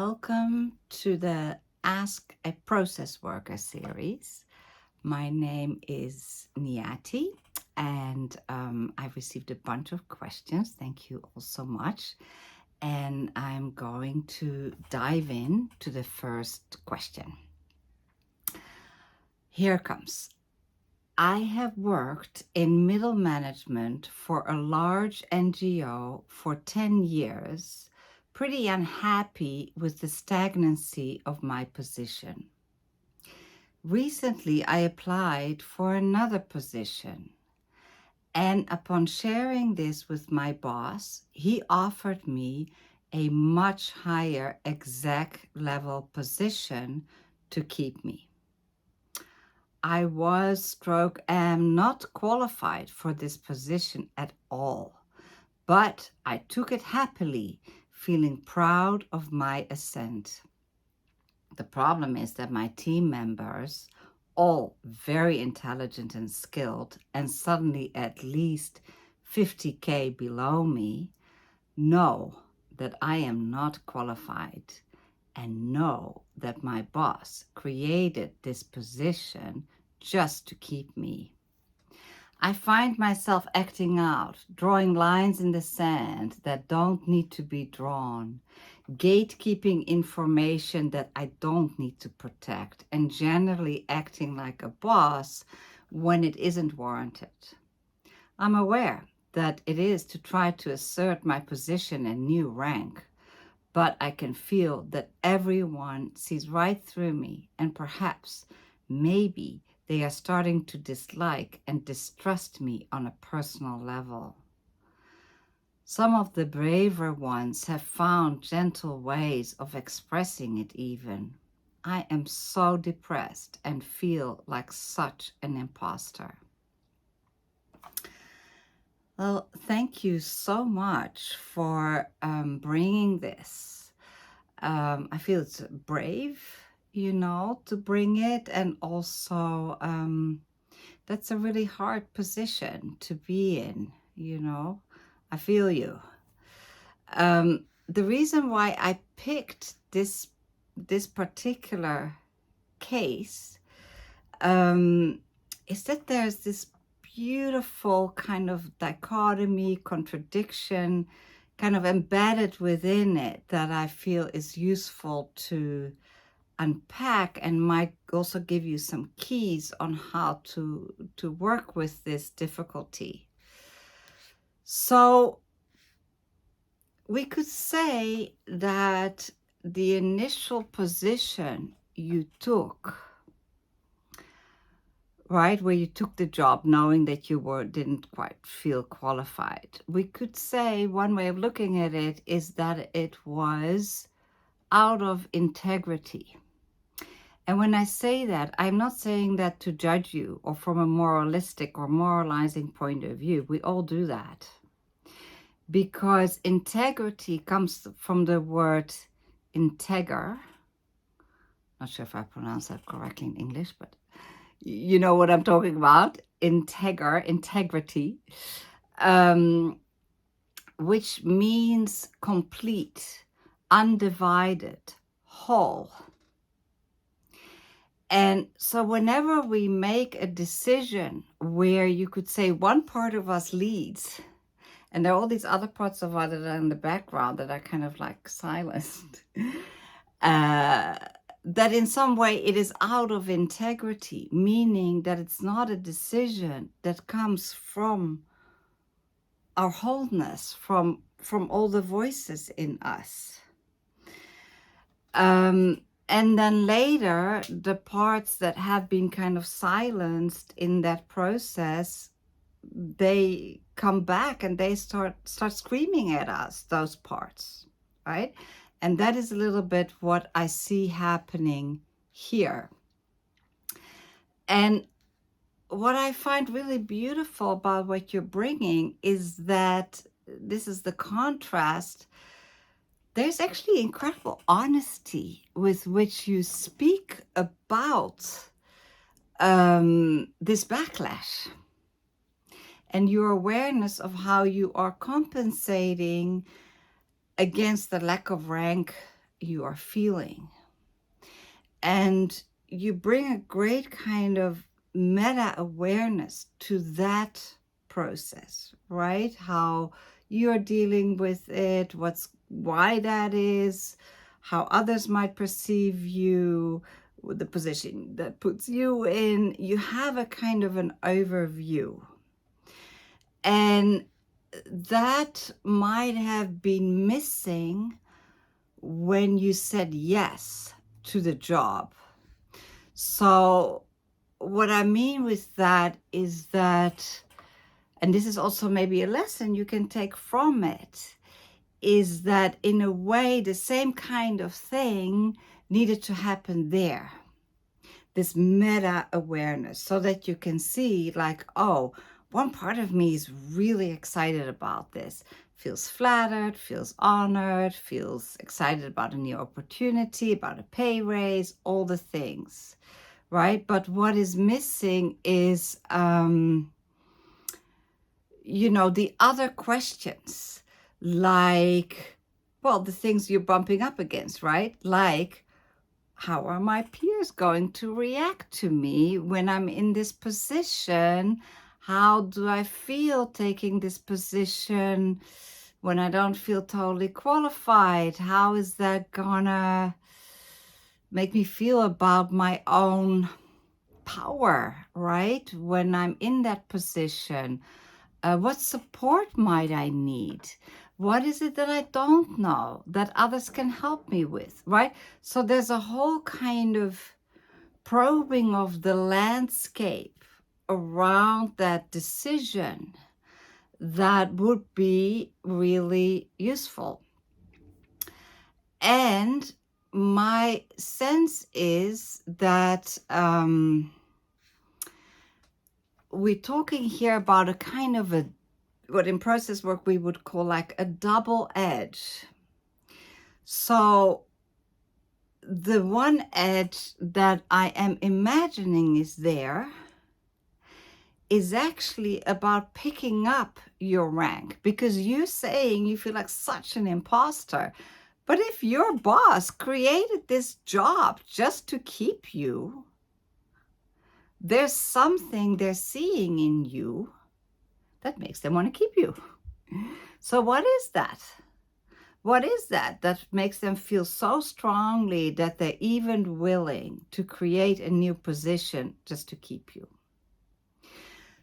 Welcome to the Ask a Process Worker series. My name is Niyati, and I've received a bunch of questions. Thank you all so much. And I'm going to dive in to the first question. Here comes. I have worked in middle management for a large NGO for 10 years, pretty unhappy with the stagnancy of my position. Recently, I applied for another position, and upon sharing this with my boss, he offered me a much higher exec level position to keep me. I am not qualified for this position at all, but I took it happily, feeling proud of my ascent. The problem is that my team members, all very intelligent and skilled, and suddenly at least 50K below me, know that I am not qualified and know that my boss created this position just to keep me. I find myself acting out, drawing lines in the sand that don't need to be drawn, gatekeeping information that I don't need to protect, and generally acting like a boss when it isn't warranted. I'm aware that it is to try to assert my position and new rank, but I can feel that everyone sees right through me, and perhaps, maybe, they are starting to dislike and distrust me on a personal level. Some of the braver ones have found gentle ways of expressing it even. I am so depressed and feel like such an imposter. Well, thank you so much for bringing this. I feel it's brave, to bring it, and also that's a really hard position to be in, I feel you. The reason why I picked this particular case is that there's this beautiful kind of dichotomy, contradiction, kind of embedded within it that I feel is useful to unpack and might also give you some keys on how to work with this difficulty. So we could say that the initial position you took, right, where you took the job knowing that you didn't quite feel qualified, we could say one way of looking at it is that it was out of integrity. And when I say that, I'm not saying that to judge you or from a moralistic or moralizing point of view. We all do that. Because integrity comes from the word integer. Not sure if I pronounce that correctly in English, but you know what I'm talking about. Integrity, which means complete, undivided, whole. And so whenever we make a decision where you could say one part of us leads, and there are all these other parts of us that are in the background that are kind of like silenced, that in some way it is out of integrity, meaning that it's not a decision that comes from our wholeness, from all the voices in us. And then later, the parts that have been kind of silenced in that process, they come back and they start screaming at us, those parts, right? And that is a little bit what I see happening here. And what I find really beautiful about what you're bringing is that this is the contrast. There's actually incredible honesty with which you speak about this backlash and your awareness of how you are compensating against the lack of rank you are feeling. And you bring a great kind of meta awareness to that process, right? How you're dealing with it, why that is, how others might perceive you, the position that puts you in. You have a kind of an overview. And that might have been missing when you said yes to the job. So what I mean with that is that, and this is also maybe a lesson you can take from it, is that in a way, the same kind of thing needed to happen there. This meta awareness, so that you can see like, oh, one part of me is really excited about this, feels flattered, feels honored, feels excited about a new opportunity, about a pay raise, all the things, right? But what is missing is, the other questions, like, well, the things you're bumping up against, right? Like, how are my peers going to react to me when I'm in this position? How do I feel taking this position when I don't feel totally qualified? How is that gonna make me feel about my own power, right? When I'm in that position, what support might I need? What is it that I don't know that others can help me with, right? So there's a whole kind of probing of the landscape around that decision that would be really useful. And my sense is that we're talking here about a kind of what in process work we would call like a double edge. So the one edge that I am imagining is there is actually about picking up your rank, because you're saying you feel like such an imposter. But if your boss created this job just to keep you, there's something they're seeing in you that makes them want to keep you. So what is that? What is that makes them feel so strongly that they're even willing to create a new position just to keep you?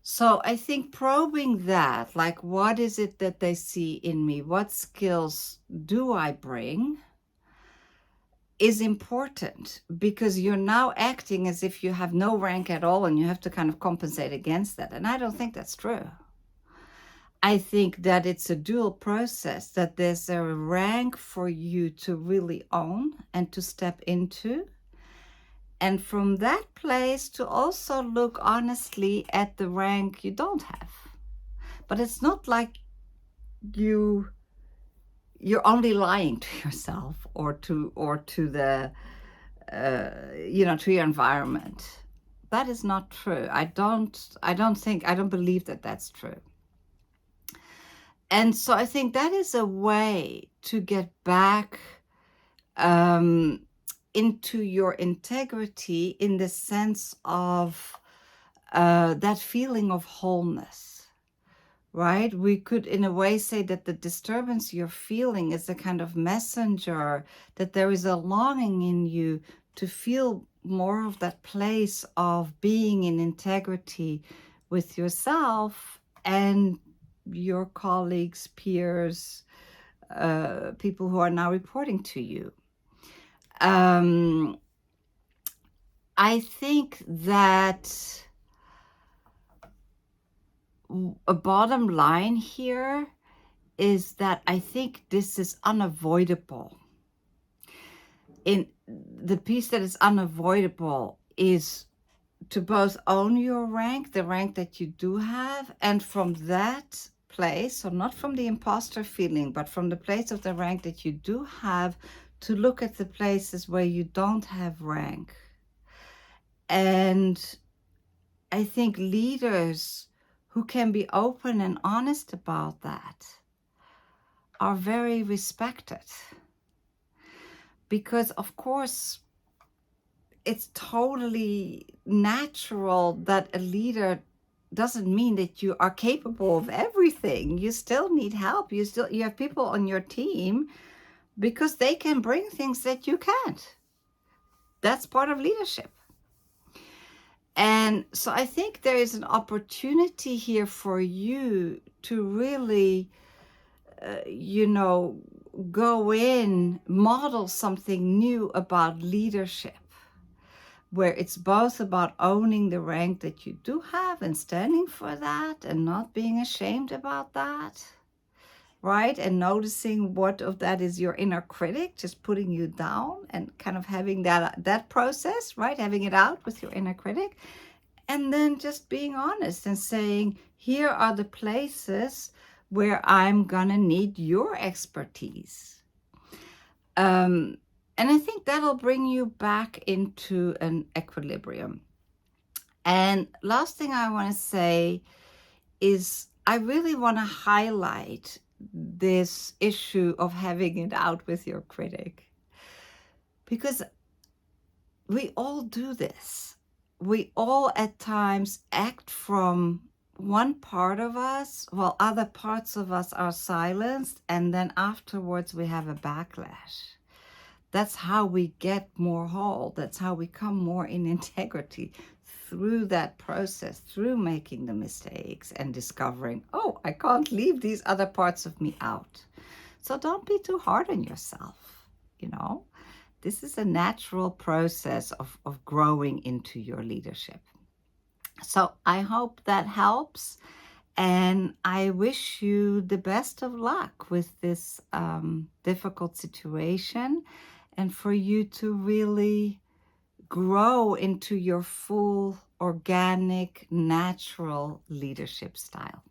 So I think probing that, like, what is it that they see in me? What skills do I bring? Is important, because you're now acting as if you have no rank at all and you have to kind of compensate against that. And I don't think that's true. I think that it's a dual process, that there's a rank for you to really own and to step into. And from that place to also look honestly at the rank you don't have. But it's not like you're only lying to yourself or to the to your environment. That is not true. I don't believe that that's true. And so I think that is a way to get back into your integrity, in the sense of that feeling of wholeness, right? We could in a way say that the disturbance you're feeling is a kind of messenger, that there is a longing in you to feel more of that place of being in integrity with yourself and your colleagues, peers, people who are now reporting to you. I think that a bottom line here is that I think this is unavoidable. In the piece that is unavoidable is to both own your rank, the rank that you do have, and from that place, so not from the imposter feeling, but from the place of the rank that you do have, to look at the places where you don't have rank. And I think leaders who can be open and honest about that are very respected. because of course it's totally natural that a leader doesn't mean that you are capable of everything. You still need help. You have people on your team because they can bring things that you can't. That's part of leadership. And so I think there is an opportunity here for you to really, go in, model something new about leadership, where it's both about owning the rank that you do have and standing for that and not being ashamed about that, right? And noticing what of that is your inner critic just putting you down, and kind of having that process, right? Having it out with your inner critic. And then just being honest and saying, here are the places where I'm gonna need your expertise. And I think that'll bring you back into an equilibrium. And last thing I want to say is I really want to highlight this issue of having it out with your critic, because we all do this. We all at times act from one part of us while other parts of us are silenced, and then afterwards we have a backlash. That's how we get more whole. That's how we come more in integrity, through that process, through making the mistakes and discovering, oh, I can't leave these other parts of me out. So don't be too hard on yourself. This is a natural process of growing into your leadership. So I hope that helps. And I wish you the best of luck with this difficult situation, and for you to really grow into your full, organic, natural leadership style.